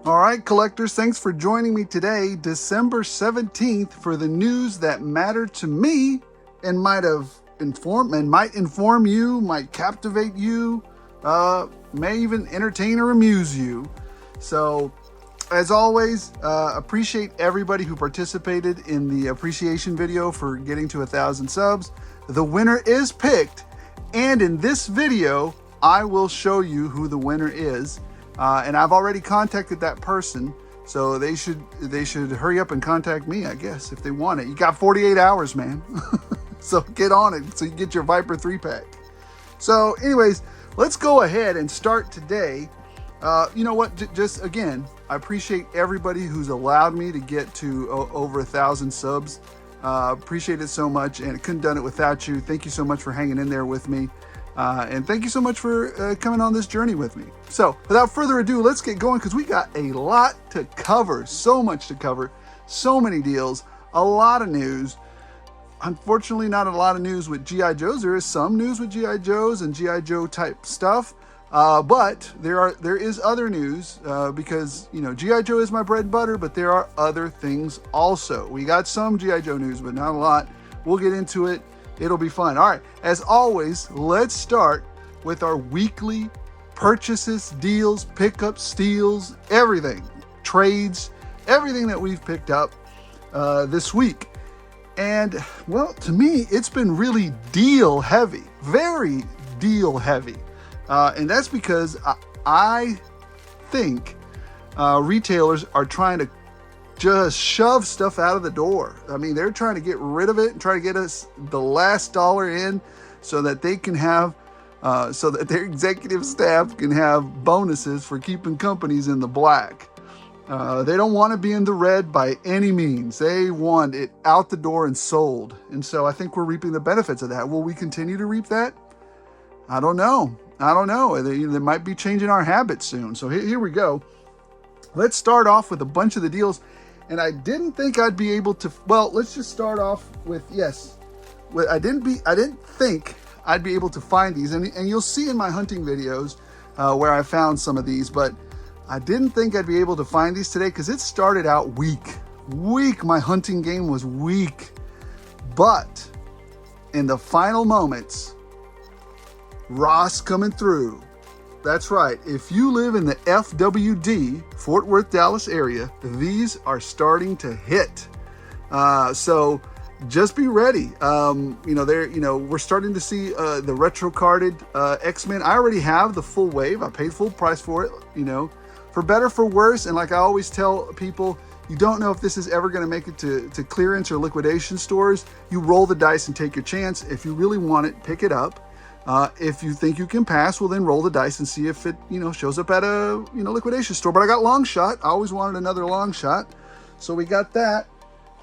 All right, collectors, thanks for joining me today, December 17th, for the news that mattered to me and might inform you, might captivate you, may even entertain or amuse you. So, as always, appreciate everybody who participated in the appreciation video for getting to 1,000 subs. The winner is picked, and in this video, I will show you who the winner is. And I've already contacted that person, so they should hurry up and contact me, I guess, if they want it. You got 48 hours, man. So get on it so you get your Viper 3-pack. So anyways, let's go ahead and start today. You know what? Just again, I appreciate everybody who's allowed me to get to over 1,000 subs. Appreciate it so much, and I couldn't have done it without you. Thank you so much for hanging in there with me. And thank you so much for coming on this journey with me. So without further ado, let's get going because we got a lot to cover, so much to cover, so many deals, a lot of news. Unfortunately, not a lot of news with G.I. Joes. There is some news with G.I. Joes and G.I. Joe type stuff, but there is other news because, you know, G.I. Joe is my bread and butter, but there are other things also. We got some G.I. Joe news, but not a lot. We'll get into it. It'll be fun. All right, as always, let's start with our weekly purchases, deals, pickups, steals, everything, trades, everything that we've picked up this week. And, well, to me, it's been really deal heavy, very deal heavy. And that's because I think retailers are trying to just shove stuff out of the door. I mean, they're trying to get rid of it and try to get us the last dollar in so that they can have, so that their executive staff can have bonuses for keeping companies in the black. They don't want to be in the red by any means. They want it out the door and sold. And so I think we're reaping the benefits of that. Will we continue to reap that? I don't know. They might be changing our habits soon. So here we go. Let's start off with a bunch of the deals. And I didn't think I'd be able to, well, let's just start off with, yes. I didn't think I'd be able to find these. And you'll see in my hunting videos where I found some of these, but I didn't think I'd be able to find these today because it started out weak. My hunting game was weak. But in the final moments, Ross coming through. That's right. If you live in the FWD, Fort Worth, Dallas area, these are starting to hit. So just be ready. We're starting to see the retro carded X-Men. I already have the full wave. I paid full price for it, for better, for worse. And like I always tell people, you don't know if this is ever going to make it to clearance or liquidation stores. You roll the dice and take your chance. If you really want it, pick it up. If you think you can pass, well then roll the dice and see if it, shows up at a, liquidation store. But I got long shot. I always wanted another long shot. So we got that.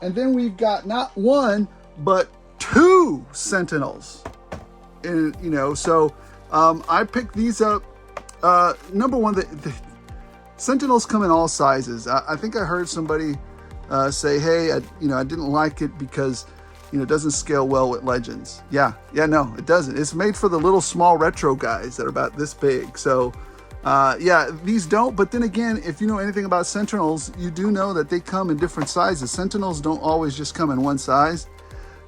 And then we've got not one, but two Sentinels. And, so I picked these up. Number one, the Sentinels come in all sizes. I think I heard somebody say, hey, I didn't like it because it doesn't scale well with Legends. Yeah, no, it doesn't. It's made for the little small retro guys that are about this big. So, these don't. But then again, if you know anything about Sentinels, you do know that they come in different sizes. Sentinels don't always just come in one size.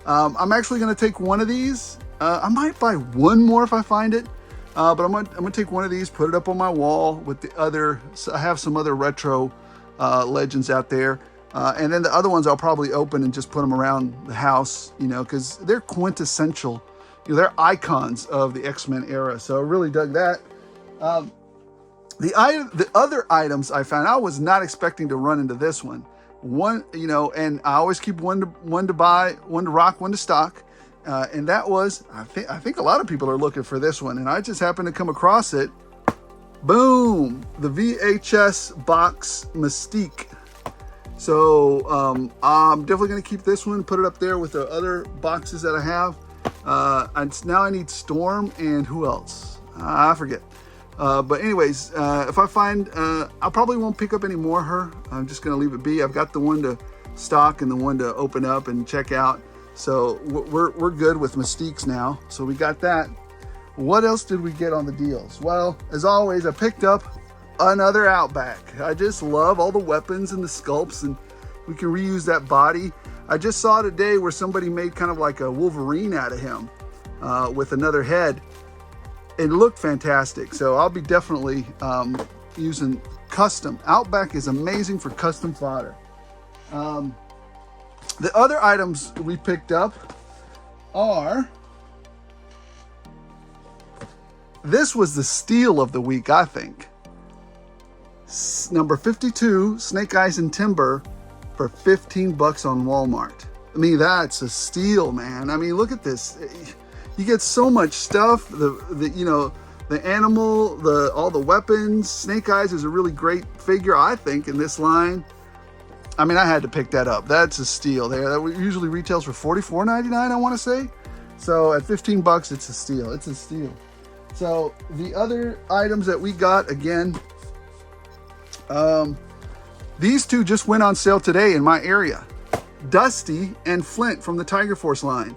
I'm actually going to take one of these. I might buy one more if I find it. But I'm gonna take one of these, put it up on my wall with the other. So I have some other retro Legends out there. And then the other ones I'll probably open and just put them around the house, because they're quintessential. They're icons of the X-Men era. So I really dug that. The other items I found, I was not expecting to run into this one. And I always keep one to buy, one to rock, one to stock. And that was, I think a lot of people are looking for this one. And I just happened to come across it. Boom! The VHS box Mystique. So I'm definitely going to keep this one, put it up there with the other boxes that I have. Now I need Storm and who else? I forget. But anyways, if I find, I probably won't pick up any more of her. I'm just going to leave it be. I've got the one to stock and the one to open up and check out. So we're good with Mystiques now. So we got that. What else did we get on the deals? Well, as always, I picked up another Outback. I just love all the weapons and the sculpts, and we can reuse that body. I just saw today where somebody made kind of like a Wolverine out of him with another head. It looked fantastic. So I'll be definitely using custom. Outback is amazing for custom fodder. The other items we picked up are, this was the steal of the week, I think. Number 52, Snake Eyes and Timber for 15 bucks on Walmart. I mean, that's a steal, man. I mean, look at this. You get so much stuff. The animal, all the weapons. Snake Eyes is a really great figure, I think, in this line. I mean, I had to pick that up. That's a steal there. That usually retails for $44.99, I want to say. So at 15 bucks, it's a steal. It's a steal. So the other items that we got, again, these two just went on sale today in my area. Dusty and Flint from the Tiger Force line.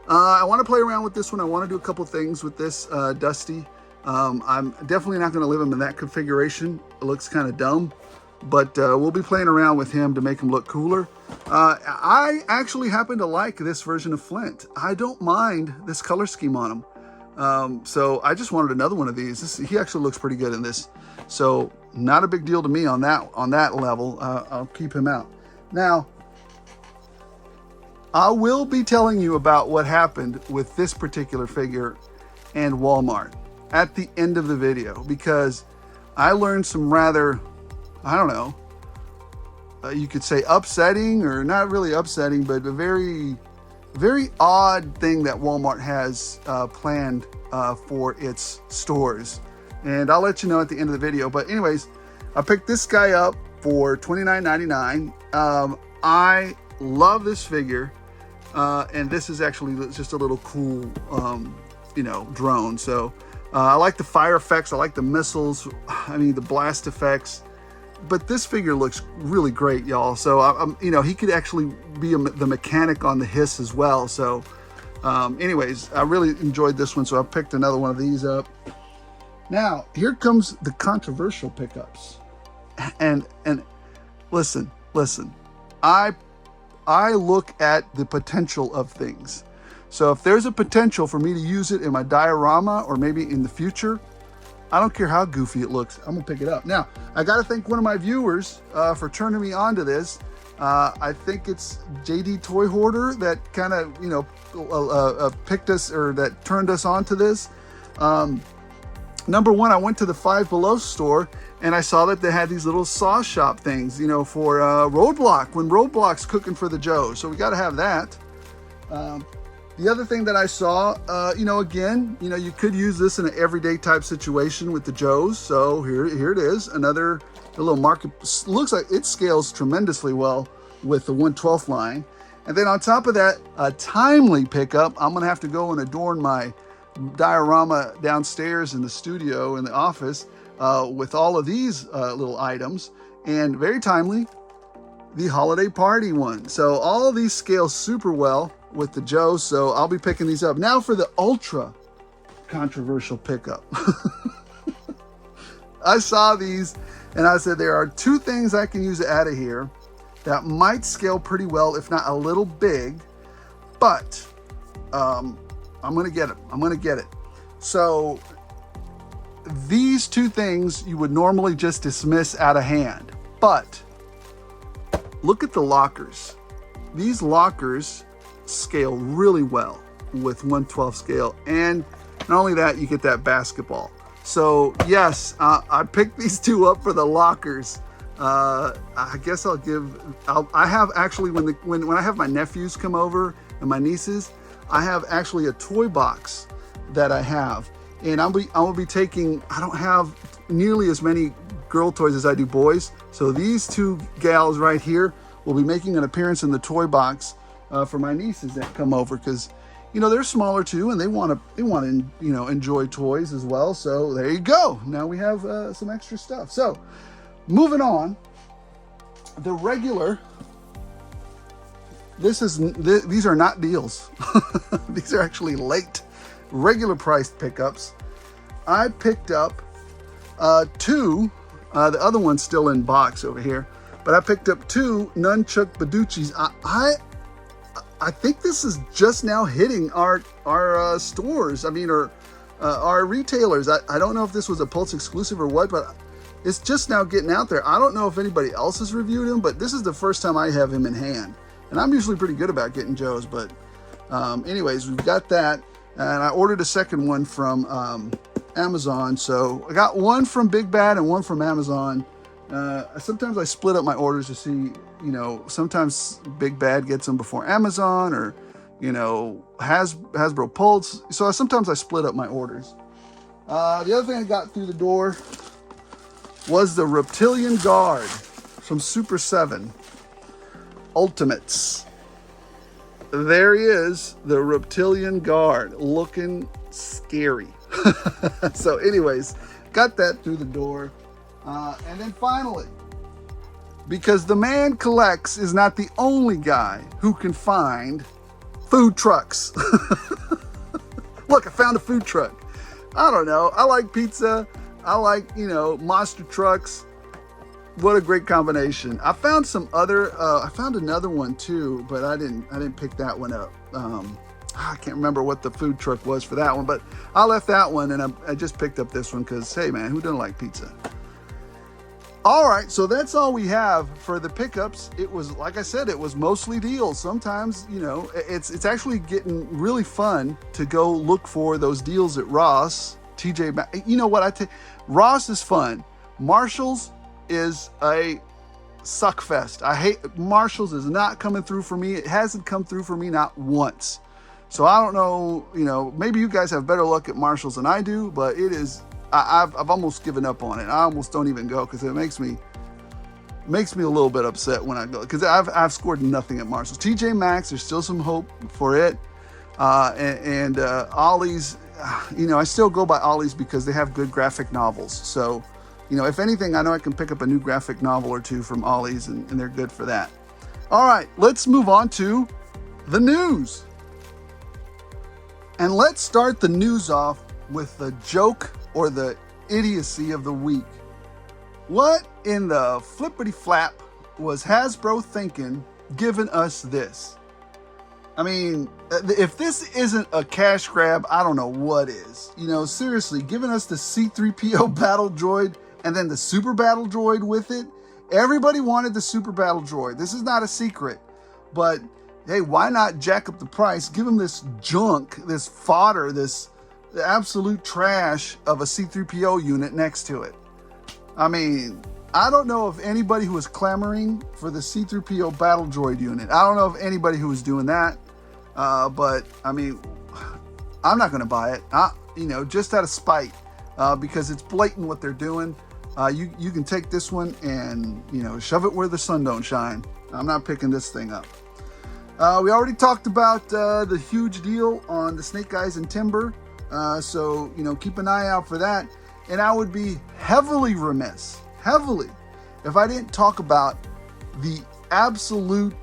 I want to play around with this one. I want to do a couple things with this Dusty. I'm definitely not going to leave him in that configuration. It looks kind of dumb, but we'll be playing around with him to make him look cooler. I actually happen to like this version of Flint. I don't mind this color scheme on him. So I just wanted another one of these. He actually looks pretty good in this. So not a big deal to me on that level. I'll keep him out. Now, I will be telling you about what happened with this particular figure and Walmart at the end of the video, because I learned some rather, I don't know, you could say upsetting, or not really upsetting, but a very, very odd thing that Walmart has planned for its stores. And I'll let you know at the end of the video. But anyways, I picked this guy up for $29.99. I love this figure. And this is actually just a little cool, drone. So I like the fire effects. I like the missiles. I mean, the blast effects. But this figure looks really great, y'all. So, he could actually be the mechanic on the hiss as well. So, anyways, I really enjoyed this one. So I picked another one of these up. Now, here comes the controversial pickups. And listen. I look at the potential of things. So if there's a potential for me to use it in my diorama or maybe in the future, I don't care how goofy it looks, I'm gonna pick it up. Now, I gotta thank one of my viewers for turning me on to this. I think it's JD Toy Hoarder that kind of, picked us, or that turned us on to this. Number one, I went to the Five Below store and I saw that they had these little saw shop things, for Roadblock, when Roadblock's cooking for the Joe. So we got to have that. The other thing that I saw, you could use this in an everyday type situation with the Joes. So here it is, a little market. Looks like it scales tremendously well with the 1/12 line. And then on top of that, a timely pickup. I'm going to have to go and adorn my diorama downstairs in the studio, in the office, with all of these little items, and very timely, the holiday party one. So all of these scale super well with the Joe, so I'll be picking these up. Now for the ultra controversial pickup. I saw these and I said, there are two things I can use out of here that might scale pretty well, if not a little big, but I'm gonna get it. So these two things you would normally just dismiss out of hand, but look at the lockers. These lockers scale really well with 1/12 scale, and not only that, you get that basketball. So yes, I picked these two up for the lockers. I guess I have actually, when I have my nephews come over and my nieces, I have actually a toy box that I have, and I will be taking, I don't have nearly as many girl toys as I do boys, so these two gals right here will be making an appearance in the toy box for my nieces that come over, because they're smaller too, and they want to enjoy toys as well. So there you go. Now we have some extra stuff. So moving on, the regular. These are not deals. These are actually late, regular priced pickups. I picked up two The other one's still in box over here. But I picked up 2 nunchuck Baduchis. I think this is just now hitting our stores. I mean, or our retailers. I don't know if this was a Pulse exclusive or what, but it's just now getting out there. I don't know if anybody else has reviewed him, but this is the first time I have him in hand. And I'm usually pretty good about getting Joe's, but anyways, we've got that. And I ordered a second one from Amazon. So I got one from Big Bad and one from Amazon. Sometimes I split up my orders to see, sometimes Big Bad gets them before Amazon, or, Hasbro Pulse. So sometimes I split up my orders. The other thing I got through the door was the Reptilian Guard from Super 7 Ultimates. There he is, the Reptilian Guard, looking scary. So anyways, got that through the door. And then finally, because the man collects is not the only guy who can find food trucks. Look, I found a food truck. I don't know. I like pizza. I like, monster trucks. What a great combination. I found some other, I found another one too, but I didn't pick that one up. I can't remember what the food truck was for that one, but I left that one and I just picked up this one because, hey man, who doesn't like pizza? All right, so that's all we have for the pickups. It was, like I said, it was mostly deals. Sometimes, it's actually getting really fun to go look for those deals at Ross, TJ Maxx. You know what? Ross is fun. Marshall's is a suck fest. I hate Marshall's is not coming through for me. It hasn't come through for me not once. So I don't know, maybe you guys have better luck at Marshall's than I do, but it is. I've almost given up on it. I almost don't even go because it makes me a little bit upset when I go, because I've scored nothing at Marshall's. TJ Maxx, there's still some hope for it, and Ollie's. I still go by Ollie's because they have good graphic novels. So, if anything, I know I can pick up a new graphic novel or two from Ollie's, and they're good for that. All right, let's move on to the news, and let's start the news off with the joke or the idiocy of the week. What in the flippity flap was Hasbro thinking giving us this? I mean, if this isn't a cash grab, I don't know what is. Seriously, giving us the C-3PO battle droid and then the super battle droid with it. Everybody wanted the super battle droid. This is not a secret, but hey, why not jack up the price? Give them this junk, this fodder, the absolute trash of a C-3PO unit next to it. I mean, I don't know of anybody who was clamoring for the C-3PO battle droid unit. I don't know of anybody who was doing that. But I mean, I'm not going to buy it. Just out of spite, because it's blatant what they're doing. You can take this one and, shove it where the sun don't shine. I'm not picking this thing up. We already talked about the huge deal on the Snake Eyes and Timber. So, keep an eye out for that. And I would be heavily remiss, if I didn't talk about the absolute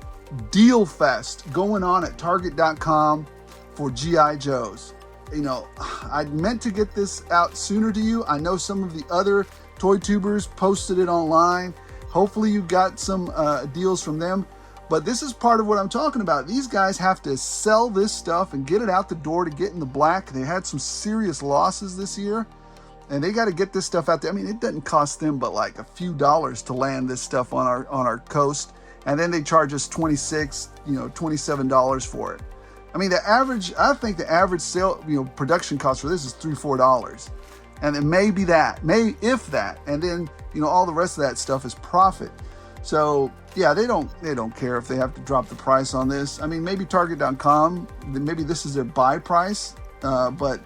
deal fest going on at Target.com for G.I. Joes. I meant to get this out sooner to you. I know some of the other toy tubers posted it online. Hopefully you got some deals from them. But this is part of what I'm talking about. These guys have to sell this stuff and get it out the door to get in the black. They had some serious losses this year, and they got to get this stuff out there. I mean, it doesn't cost them but like a few dollars to land this stuff on our coast, and then they charge us $27 for it. I mean, I think the average sale, production cost for this is $3-4, and it may be that, if that, and then all the rest of that stuff is profit. So yeah, they don't care if they have to drop the price on this. I mean, maybe Target.com, maybe this is their buy price, but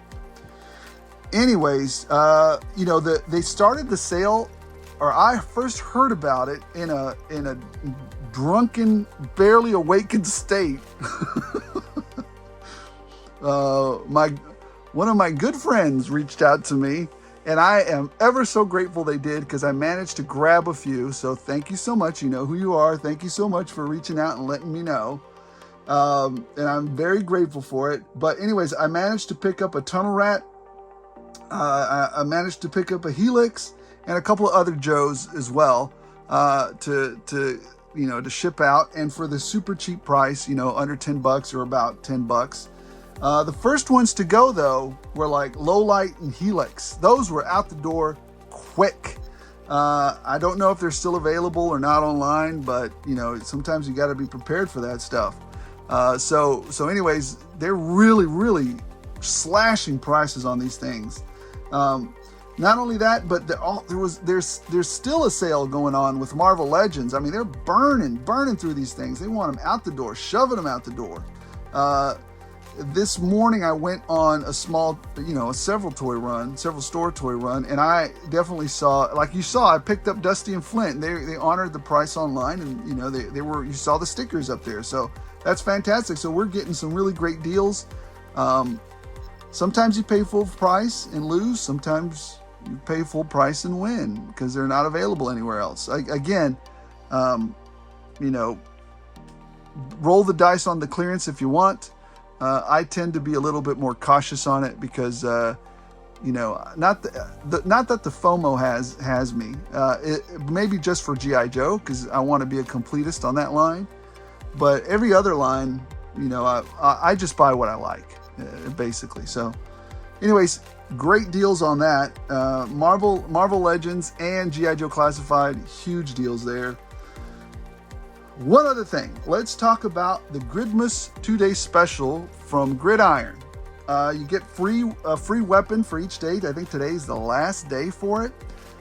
anyways, they started the sale, or I first heard about it in a drunken, barely awakened state. One of my good friends reached out to me, and I am ever so grateful they did, because I managed to grab a few. So thank you so much. You know who you are. Thank you so much for reaching out and letting me know. And I'm very grateful for it. But anyways, I managed to pick up a Tunnel Rat. I managed to pick up a Helix, and a couple of other Joes as well, to ship out, and for the super cheap price, under $10 or about $10. The first ones to go though were like Low Light and Helix. Those were out the door quick. I don't know if they're still available or not online, but sometimes you got to be prepared for that stuff. So anyways, they're really slashing prices on these things. Not only that, but there's still a sale going on with Marvel Legends. I mean, they're burning through these things. They want them out the door, shoving them out the door. This morning I went on a small, a several store toy run, and I definitely saw, like you saw, I picked up Dusty and Flint. They honored the price online, and you saw the stickers up there. So that's fantastic. So we're getting some really great deals. Sometimes you pay full price and lose. Sometimes you pay full price and win because they're not available anywhere else. Again, roll the dice on the clearance if you want. I tend to be a little bit more cautious on it because, not that the FOMO has me. Maybe just for G.I. Joe, because I want to be a completist on that line. But every other line, I just buy what I like, basically. So, anyways, great deals on that. Marvel Legends and G.I. Joe Classified, huge deals there. One other thing, let's talk about the Gridmas 2-day special from Gridiron. You get a free weapon for each date. I think today's the last day for it.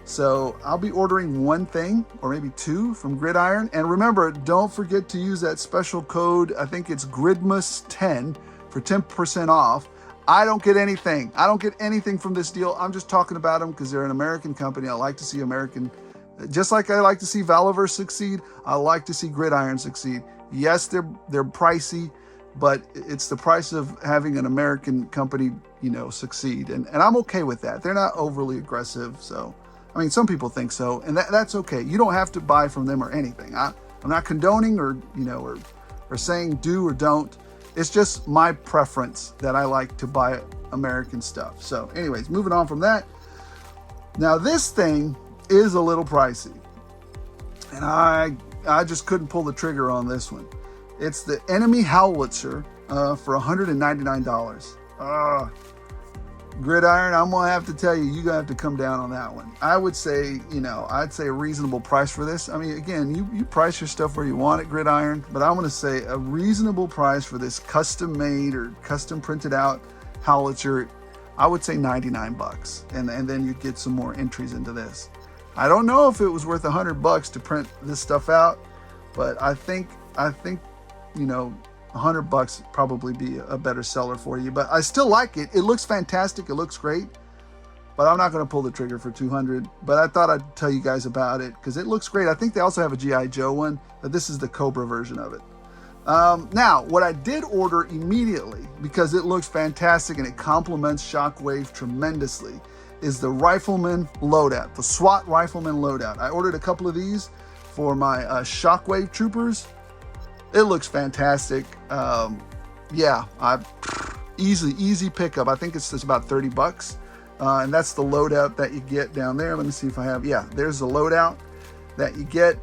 So I'll be ordering one thing or maybe two from Gridiron. And remember, don't forget to use that special code. I think it's Gridmas10 for 10% off. I don't get anything. I don't get anything from this deal. I'm just talking about them because they're an American company. I like to see American. Just like I like to see Valaverse succeed, I like to see Gridiron succeed. Yes, they're pricey, but it's the price of having an American company, succeed. And I'm okay with that. They're not overly aggressive. So, I mean, some people think so, and that's okay. You don't have to buy from them or anything. I'm not condoning or saying do or don't. It's just my preference that I like to buy American stuff. So anyways, moving on from that. Now this thing is a little pricey, and I just couldn't pull the trigger on this one. It's the Enemy Howitzer for $199. Gridiron, I'm gonna have to tell you, you're gonna have to come down on that one. I would say, I'd say a reasonable price for this. I mean, again, you price your stuff where you want it, Gridiron, but I'm gonna say a reasonable price for this custom made or custom printed out Howitzer. I would say $99, and then you'd get some more entries into this. I don't know if it was worth $100 to print this stuff out, but I think $100 probably be a better seller for you. But I still like it. It looks fantastic. It looks great, but I'm not going to pull the trigger for $200. But I thought I'd tell you guys about it because it looks great. I think they also have a G.I. Joe one, but this is the Cobra version of it. Now, what I did order immediately, because it looks fantastic and it complements Shockwave tremendously, is the Rifleman loadout, the SWAT Rifleman loadout. I ordered a couple of these for my Shockwave troopers. It looks fantastic. Easy pickup. I think it's just about $30. And that's the loadout that you get down there. Let me see if I have, there's the loadout that you get.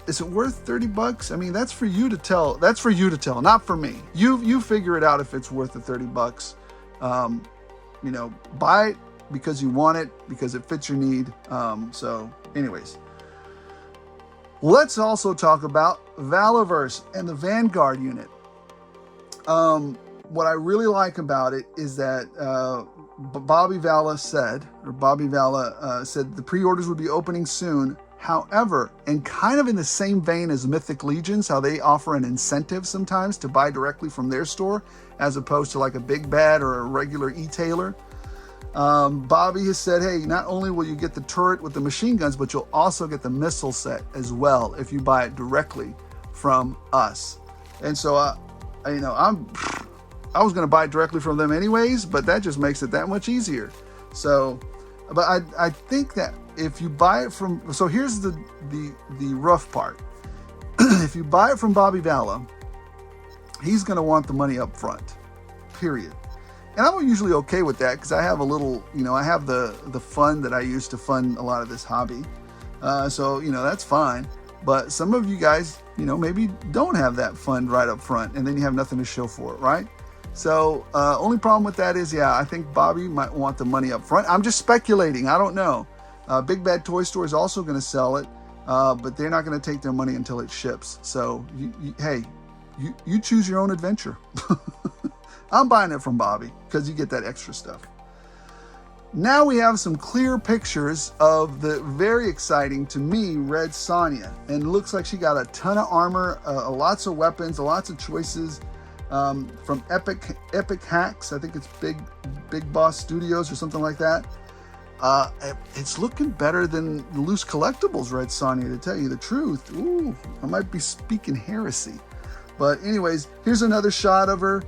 Is it worth $30? I mean, that's for you to tell. That's for you to tell, not for me. You figure it out if it's worth the $30. Buy it because you want it, because it fits your need. So anyways, let's also talk about Valaverse and the Vanguard unit. What I really like about it is that Bobby Vala said the pre-orders would be opening soon. However, and kind of in the same vein as Mythic Legions, how they offer an incentive sometimes to buy directly from their store as opposed to like a Big Bad or a regular e-tailer. Bobby has said, hey, not only will you get the turret with the machine guns, but you'll also get the missile set as well if you buy it directly from us. And so, I was going to buy it directly from them anyways, but that just makes it that much easier. So, but I think that if you buy it from, so here's the rough part. If you buy it from Bobby Vala, he's going to want the money up front, period. And I'm usually okay with that because I have a little, I have the fund that I use to fund a lot of this hobby. So, that's fine. But some of you guys, maybe don't have that fund right up front, and then you have nothing to show for it, right? So only problem with that is, I think Bobby might want the money up front. I'm just speculating. I don't know. Big Bad Toy Store is also going to sell it, but they're not going to take their money until it ships. So, hey, you choose your own adventure. I'm buying it from Bobby because you get that extra stuff. Now we have some clear pictures of the very exciting, to me, Red Sonja. And it looks like she got a ton of armor, lots of weapons, lots of choices from Epic Hacks. I think it's Big Boss Studios or something like that. It's looking better than the Loose Collectibles Red Sonja, to tell you the truth. Ooh, I might be speaking heresy. But anyways, here's another shot of her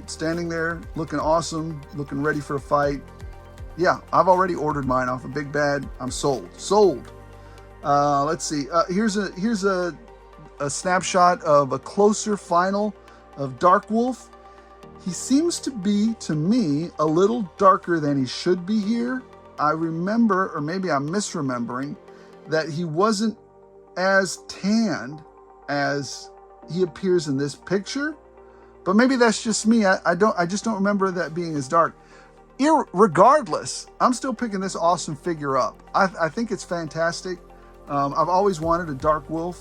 standing there, looking awesome, looking ready for a fight. Yeah, I've already ordered mine off of Big Bad. I'm sold. Let's see. Here's a snapshot of a closer final of Dark Wolf. He seems to be, to me, a little darker than he should be here. I remember, or maybe I'm misremembering, that he wasn't as tanned as he appears in this picture. But maybe that's just me. I just don't remember that being as dark. Regardless, I'm still picking this awesome figure up. I think it's fantastic. I've always wanted a Dark Wolf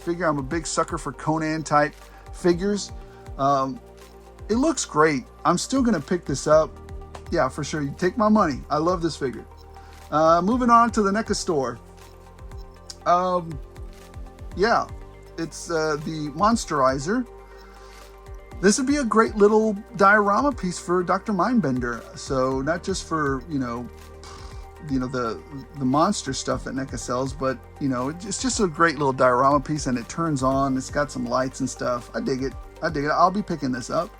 figure. I'm a big sucker for Conan type figures. It looks great. I'm still going to pick this up. Yeah, for sure. You take my money. I love this figure. Moving on to the NECA store. Yeah, it's the Monsterizer. This would be a great little diorama piece for Dr. Mindbender. So not just for, the monster stuff that NECA sells, but, it's just a great little diorama piece, and it turns on. It's got some lights and stuff. I dig it. I'll be picking this up.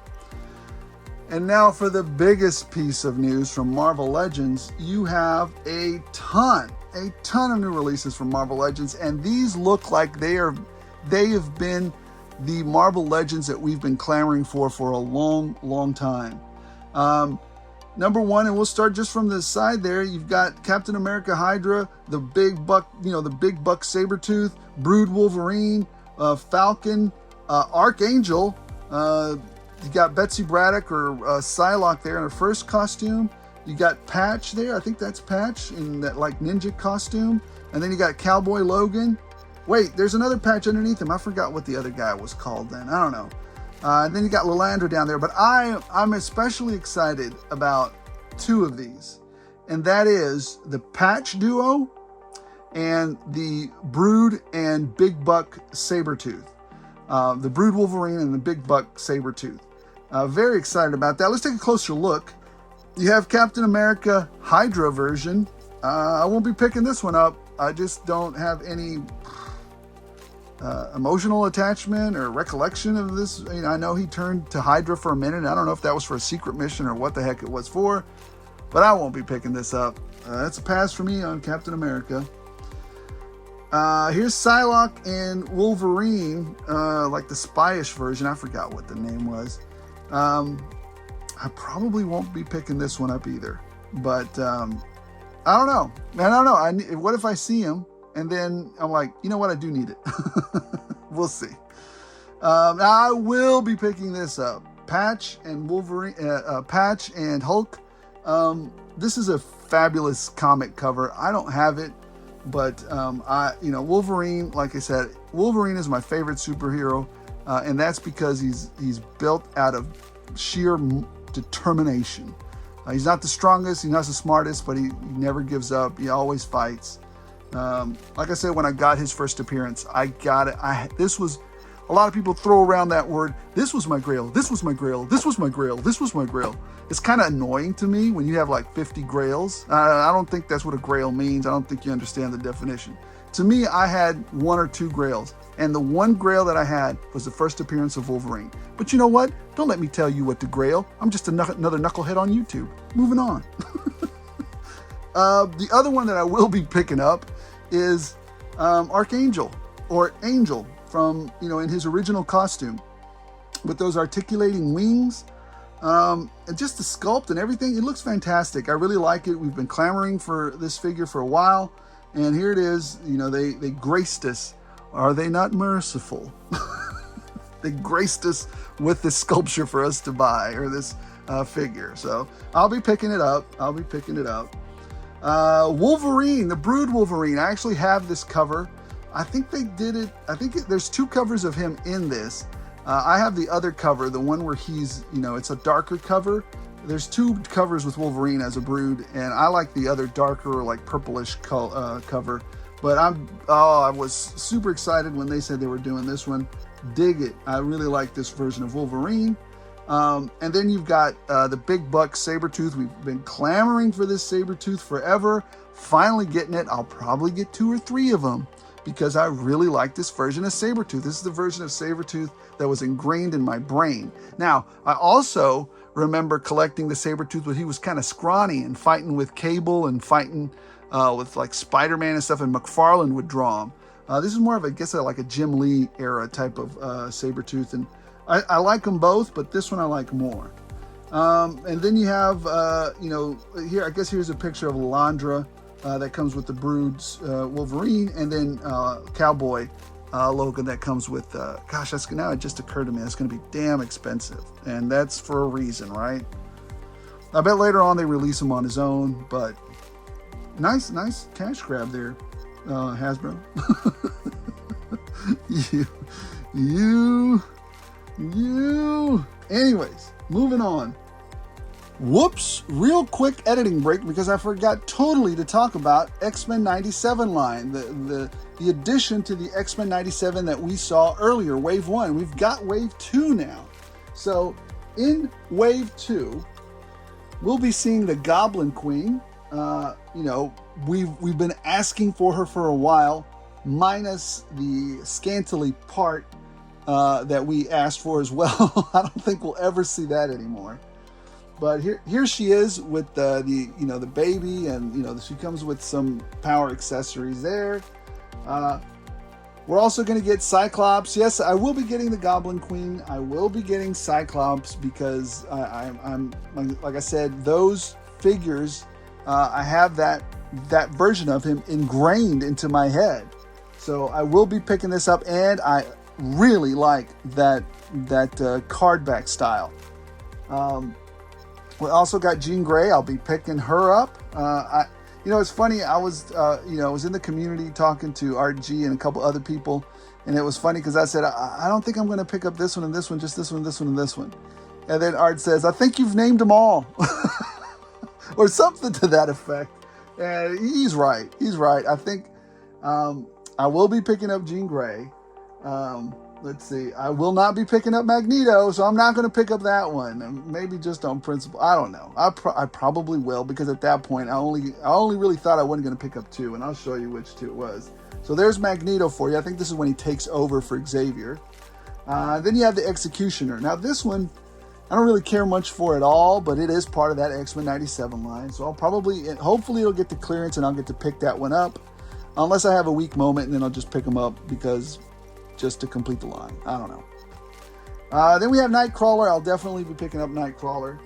And now for the biggest piece of news from Marvel Legends. You have a ton of new releases from Marvel Legends, and these look like they have been the Marvel Legends that we've been clamoring for a long time. Number one, and we'll start just from the side there, you've got Captain America Hydra, the big buck Sabretooth, Brood Wolverine, Falcon, Archangel. You got Betsy Braddock or Psylocke there in her first costume. You got Patch there. I think that's Patch in that like ninja costume. And then you got Cowboy Logan. Wait, there's another Patch underneath him. I forgot what the other guy was called then. I don't know. And then you got Lilandra down there. But I'm especially excited about two of these. And that is the Patch duo and the Brood and Big Buck Sabretooth. The Brood Wolverine and the Big Buck Sabretooth. Very excited about that. Let's take a closer look. You have Captain America Hydra version. I won't be picking this one up. I just don't have any emotional attachment or recollection of this. I know he turned to Hydra for a minute. I don't know if that was for a secret mission or what the heck it was for, but I won't be picking this up. That's a pass for me on Captain America. Here's Psylocke and Wolverine, like the spyish version. I forgot what the name was. I probably won't be picking this one up either, but I don't know. Man, I don't know. What if I see him and then I'm like, you know what? I do need it. We'll see. Now I will be picking this up. Patch and Wolverine, Patch and Hulk. This is a fabulous comic cover. I don't have it, but Wolverine. Like I said, Wolverine is my favorite superhero, and that's because he's built out of sheer determination. He's not the strongest, he's not the smartest, but he never gives up. He always fights. Like I said, when I got his first appearance, I got it. This was, a lot of people throw around that word. This was my grail. This was my grail. This was my grail. This was my grail. It's kind of annoying to me when you have like 50 grails. I don't think that's what a grail means. I don't think you understand the definition. To me, I had one or two grails. And the one grail that I had was the first appearance of Wolverine. But you know what? Don't let me tell you what to grail. I'm just another knucklehead on YouTube. Moving on. The other one that I will be picking up is Archangel, or Angel, from, in his original costume with those articulating wings. And just the sculpt and everything, it looks fantastic. I really like it. We've been clamoring for this figure for a while, and here it is. You know, they graced us. Are they not merciful? They graced us with this sculpture for us to buy, or this figure. So I'll be picking it up. Wolverine, the Brood Wolverine. I actually have this cover. I think they did it. There's 2 covers of him in this. I have the other cover, the one where he's, you know, it's a darker cover. There's 2 covers with Wolverine as a Brood, and I like the other darker, like purplish cover. But I was super excited when they said they were doing this one. Dig it. I really like this version of Wolverine. And then you've got the big buck Sabretooth. We've been clamoring for this Sabretooth forever. Finally getting it. I'll probably get 2 or 3 of them because I really like this version of Sabretooth. This is the version of Sabretooth that was ingrained in my brain. Now, I also remember collecting the Sabretooth when he was kind of scrawny and fighting with Cable and fighting with like Spider-Man and stuff, and McFarlane would draw him. This is more of, I guess, like a Jim Lee era type of Sabretooth, and I like them both, but this one I like more. And then you have, you know, here, I guess here's a picture of Lalandra that comes with the Brood's Wolverine, and then Cowboy Logan that comes with, gosh, now it just occurred to me, that's going to be damn expensive, and that's for a reason, right? I bet later on they release him on his own, but nice cash grab there, Hasbro. you. Anyways, moving on. Whoops, real quick editing break because I forgot totally to talk about X-Men 97 line, the addition to the X-Men 97 that we saw earlier, Wave 1. We've got Wave 2 now. So in Wave 2, we'll be seeing the Goblin Queen. You know, we've been asking for her for a while, minus the scantily part that we asked for as well. I don't think we'll ever see that anymore. But here she is with the you know, the baby, and you know, she comes with some power accessories there. We're also going to get Cyclops. Yes, I will be getting the Goblin Queen. I will be getting Cyclops because I'm like I said, those figures, I have that version of him ingrained into my head. So I will be picking this up, and I really like that card back style. We also got Jean Grey. I'll be picking her up. You know, it's funny. I was in the community talking to Art G and a couple other people, and it was funny because I said, I don't think I'm going to pick up this one and this one, just this one, this one, and this one. And then Art says, I think you've named them all, or something to that effect. And he's right. I think I will be picking up Jean Grey. Let's see. I will not be picking up Magneto, so I'm not going to pick up that one. Maybe just on principle. I don't know. I probably will, because at that point, I only really thought I wasn't going to pick up 2, and I'll show you which 2 it was. So there's Magneto for you. I think this is when he takes over for Xavier. Then you have the Executioner. Now this one, I don't really care much for at all, but it is part of that X-Men 97 line. So I'll hopefully it'll get to clearance and I'll get to pick that one up. Unless I have a weak moment, and then I'll just pick them up just to complete the line. I don't know. Then we have Nightcrawler. I'll definitely be picking up Nightcrawler.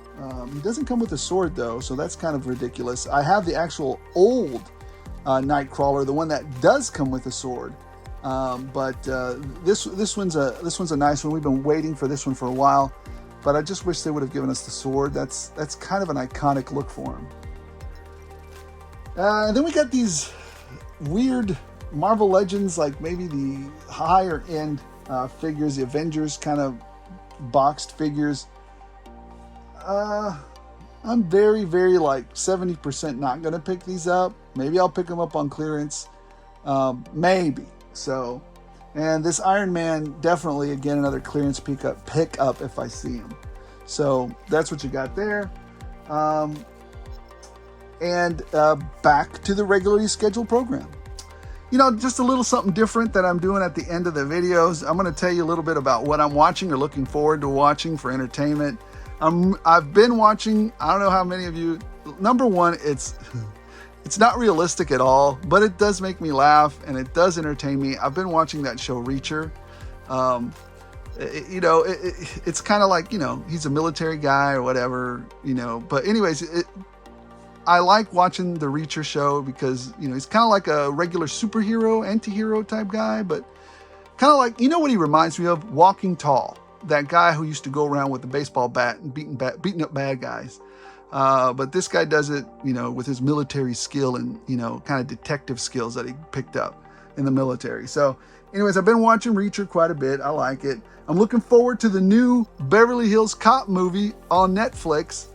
He doesn't come with a sword though, so that's kind of ridiculous. I have the actual old Nightcrawler, the one that does come with a sword. But this one's a nice one. We've been waiting for this one for a while, but I just wish they would have given us the sword. That's kind of an iconic look for him. And then we got these weird Marvel Legends, like maybe the higher end figures, the Avengers kind of boxed figures. I'm very, very like 70% not going to pick these up. Maybe I'll pick them up on clearance. Maybe. So, and this Iron Man, definitely, again, another clearance pick up if I see him. So that's what you got there. And back to the regularly scheduled program. You know, just a little something different that I'm doing at the end of the videos. I'm going to tell you a little bit about what I'm watching or looking forward to watching for entertainment. I've been watching, I don't know how many of you, number one, it's not realistic at all, but it does make me laugh and it does entertain me. I've been watching that show Reacher. It's kind of like, he's a military guy or whatever, but anyways, I like watching the Reacher show because, he's kind of like a regular superhero, anti-hero type guy, but kind of like, what he reminds me of? Walking Tall, that guy who used to go around with a baseball bat and beating up bad guys. But this guy does it, with his military skill and, kind of detective skills that he picked up in the military. So anyways, I've been watching Reacher quite a bit. I like it. I'm looking forward to the new Beverly Hills Cop movie on Netflix.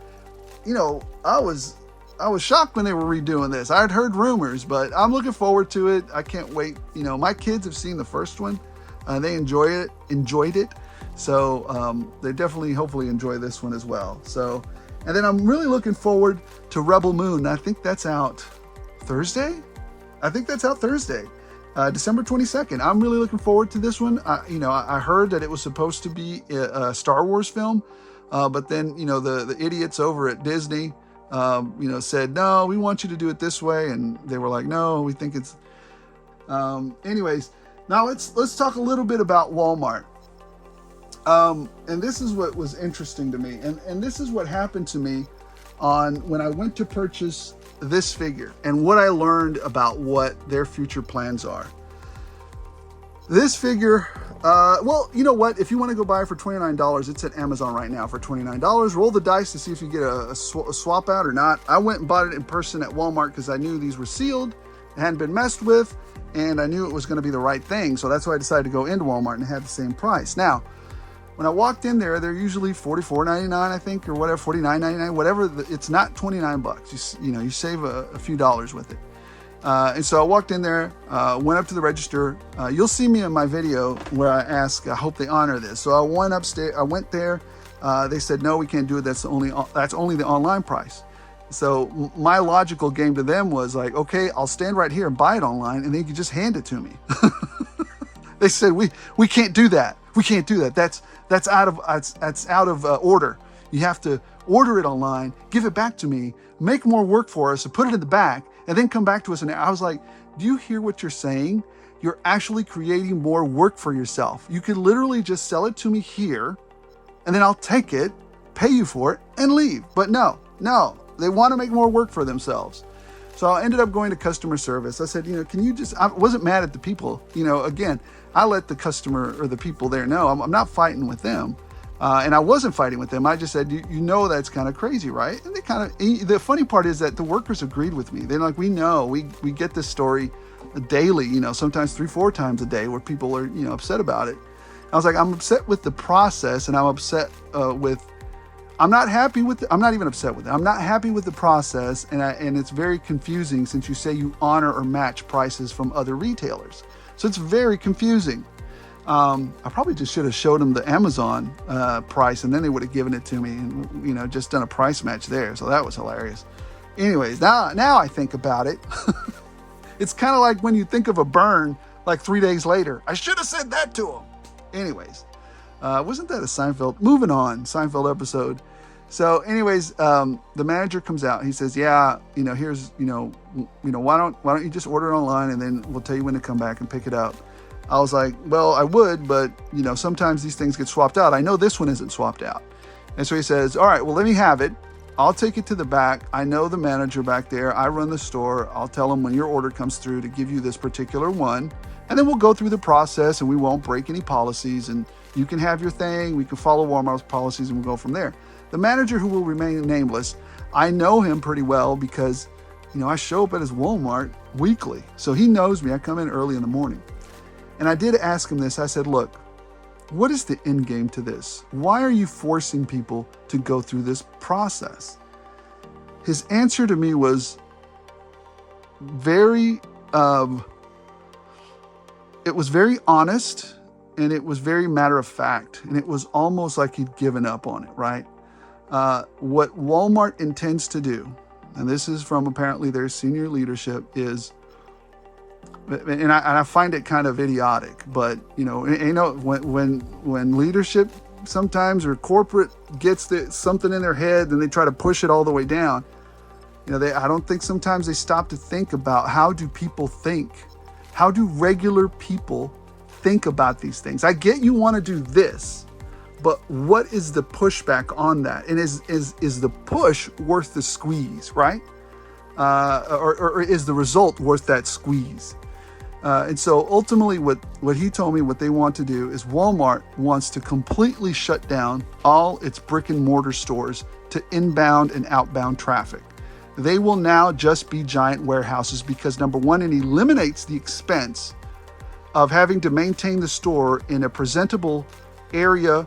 I was shocked when they were redoing this. I had heard rumors, but I'm looking forward to it. I can't wait. My kids have seen the first one. They enjoyed it. So they definitely, hopefully enjoy this one as well. So, and then I'm really looking forward to Rebel Moon. I think that's out Thursday. December 22nd. I'm really looking forward to this one. I heard that it was supposed to be a Star Wars film, but then, the idiots over at Disney, said, no, we want you to do it this way. And they were like, no, we think it's, anyways, now let's talk a little bit about Walmart. And this is what was interesting to me. And this is what happened to me when I went to purchase this figure and what I learned about what their future plans are. This figure, well, you know what? If you want to go buy it for $29, it's at Amazon right now for $29. Roll the dice to see if you get a swap out or not. I went and bought it in person at Walmart because I knew these were sealed, it hadn't been messed with, and I knew it was going to be the right thing. So that's why I decided to go into Walmart and have the same price. Now, when I walked in there, they're usually $44.99, I think, or whatever, $49.99, whatever. It's not $29. You save a few dollars with it. And so I walked in there, went up to the register. You'll see me in my video where I ask, I hope they honor this. So I went upstairs. I went there. They said, no, we can't do it. That's only the online price. So my logical game to them was like, okay, I'll stand right here and buy it online, and then you can just hand it to me. They said, we can't do that. We can't do that. That's out of order. You have to order it online, give it back to me, make more work for us, and put it in the back, and then come back to us. And I was like, do you hear what you're saying? You're actually creating more work for yourself. You could literally just sell it to me here, and then I'll take it, pay you for it, and leave. But no, they want to make more work for themselves. So I ended up going to customer service. I said, can you I wasn't mad at the people. Again, I let the customer or the people there know I'm not fighting with them. And I wasn't fighting with them. I just said, that's kind of crazy, right? And the funny part is that the workers agreed with me. They're like, we know, we get this story daily, sometimes 3-4 times a day where people are, upset about it. I was like, I'm upset with the process, and I'm upset I'm not happy with I'm not even upset with it. I'm not happy with the process, and it's very confusing since you say you honor or match prices from other retailers. So it's very confusing. I probably just should have showed them the Amazon price, and then they would have given it to me and, just done a price match there. So that was hilarious. Anyways, now I think about it. It's kind of like when you think of a burn like 3 days later. I should have said that to them. Anyways, wasn't that a Seinfeld? Moving on, Seinfeld episode. So anyways, the manager comes out. He says, yeah, here's, why don't you just order it online, and then we'll tell you when to come back and pick it up. I was like, well, I would, but sometimes these things get swapped out. I know this one isn't swapped out. And so he says, all right, well, let me have it. I'll take it to the back. I know the manager back there. I run the store. I'll tell him when your order comes through to give you this particular one. And then we'll go through the process, and we won't break any policies, and you can have your thing. We can follow Walmart's policies, and we'll go from there. The manager, who will remain nameless, I know him pretty well because, I show up at his Walmart weekly. So he knows me. I come in early in the morning. And I did ask him this. I said, look, what is the end game to this? Why are you forcing people to go through this process? His answer to me was very, it was very honest, and it was very matter of fact. And it was almost like he'd given up on it, right? What Walmart intends to do, and this is from apparently their senior leadership, is, and I find it kind of idiotic, but when leadership sometimes, or corporate, gets something in their head and they try to push it all the way down, I don't think sometimes they stop to think about, how do people think? How do regular people think about these things. I get you want to do this, but what is the pushback on that? And is the push worth the squeeze, right? Or is the result worth that squeeze? And so ultimately what he told me what they want to do is Walmart wants to completely shut down all its brick and mortar stores to inbound and outbound traffic. They will now just be giant warehouses because, number one, it eliminates the expense of having to maintain the store in a presentable area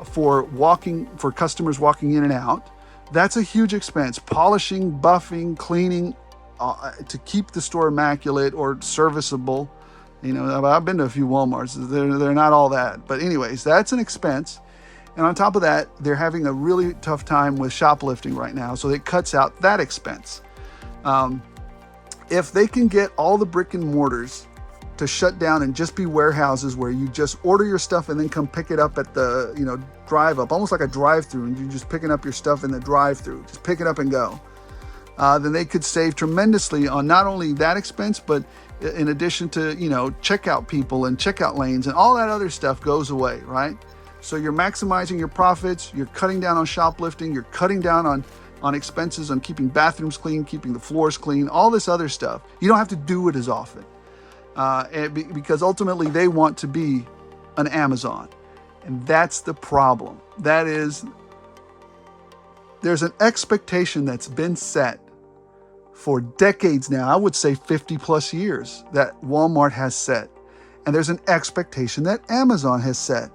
for customers walking in and out. That's a huge expense. Polishing, buffing, cleaning to keep the store immaculate or serviceable. You know, I've been to a few Walmarts. They're not all that. But anyways, that's an expense. And on top of that, they're having a really tough time with shoplifting right now. So it cuts out that expense. If they can get all the brick and mortars to shut down and just be warehouses where you just order your stuff and then come pick it up at the, drive up, almost like a drive-through, and you're just picking up your stuff in the drive-through, just pick it up and go. Then they could save tremendously on not only that expense, but in addition to, checkout people and checkout lanes and all that other stuff goes away, right? So you're maximizing your profits, you're cutting down on shoplifting, you're cutting down on expenses on keeping bathrooms clean, keeping the floors clean, all this other stuff. You don't have to do it as often. Because ultimately they want to be an Amazon. And that's the problem. That is, there's an expectation that's been set for decades now, I would say 50 plus years, that Walmart has set. And there's an expectation that Amazon has set.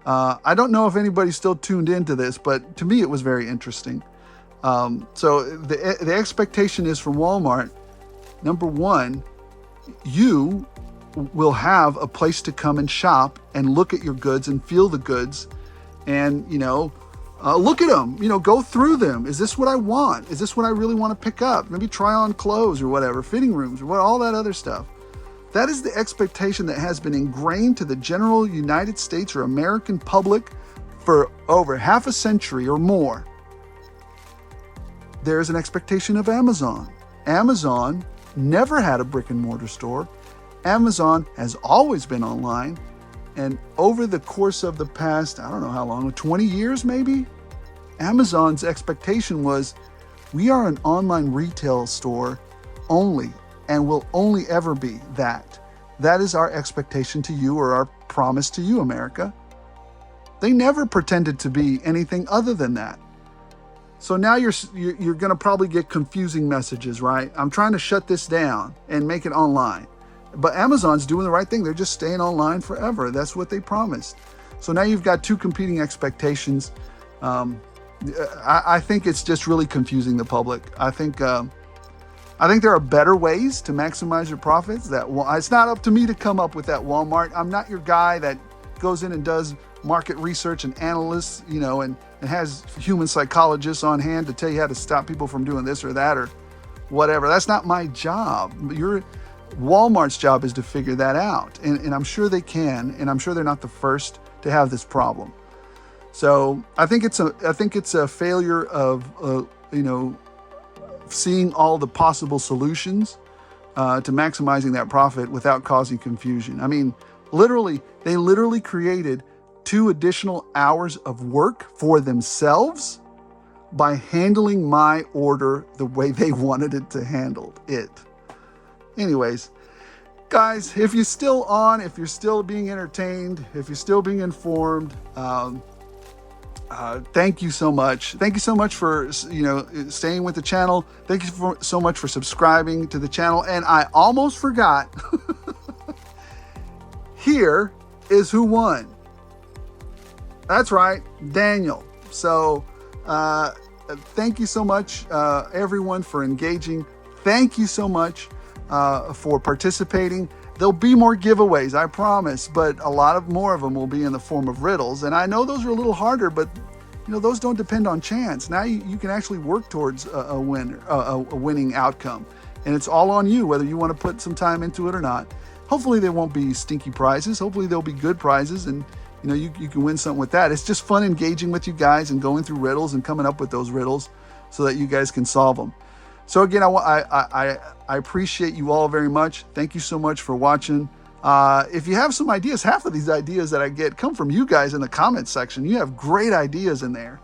I don't know if anybody's still tuned into this, but to me it was very interesting. So the expectation is from Walmart, number one, you will have a place to come and shop and look at your goods and feel the goods and, look at them, go through them. Is this what I want? Is this what I really want to pick up? Maybe try on clothes or whatever, fitting rooms or all that other stuff. That is the expectation that has been ingrained to the general United States or American public for over half a century or more. There is an expectation of Amazon. Amazon never had a brick and mortar store. Amazon has always been online. And over the course of the past, I don't know how long, 20 years maybe, Amazon's expectation was, we are an online retail store only and will only ever be that. That is our expectation to you, or our promise to you, America. They never pretended to be anything other than that. So now you're going to probably get confusing messages, right? I'm trying to shut this down and make it online. But Amazon's doing the right thing. They're just staying online forever. That's what they promised. So now you've got two competing expectations. I think it's just really confusing the public. I think there are better ways to maximize your profits. It's not up to me to come up with that, Walmart. I'm not your guy that goes in and does market research and analysts, and has human psychologists on hand to tell you how to stop people from doing this or that or whatever. That's not my job. Walmart's job is to figure that out. And I'm sure they can, and I'm sure they're not the first to have this problem. So I think it's a failure of, seeing all the possible solutions to maximizing that profit without causing confusion. I mean, they literally created 2 additional hours of work for themselves by handling my order the way they wanted it to handle it. Anyways, guys, if you're still on, if you're still being entertained, if you're still being informed, thank you so much. Thank you so much for, staying with the channel. Thank you so much for subscribing to the channel. And I almost forgot. Here is who won. That's right, Daniel. So thank you so much, everyone, for engaging. Thank you so much for participating. There'll be more giveaways, I promise, but a lot more of them will be in the form of riddles. And I know those are a little harder, but those don't depend on chance. Now you can actually work towards a winning outcome. And it's all on you, whether you want to put some time into it or not. Hopefully they won't be stinky prizes. Hopefully they'll be good prizes, and you can win something with that. It's just fun engaging with you guys and going through riddles and coming up with those riddles so that you guys can solve them. So again, I appreciate you all very much. Thank you so much for watching. If you have some ideas, half of these ideas that I get come from you guys in the comments section. You have great ideas in there.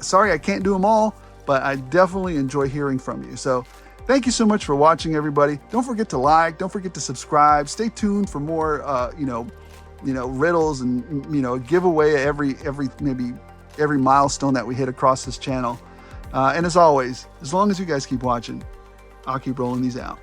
Sorry I can't do them all, but I definitely enjoy hearing from you. So thank you so much for watching, everybody. Don't forget to like, don't forget to subscribe. Stay tuned for more, riddles and, a giveaway maybe every milestone that we hit across this channel. And as always, as long as you guys keep watching, I'll keep rolling these out.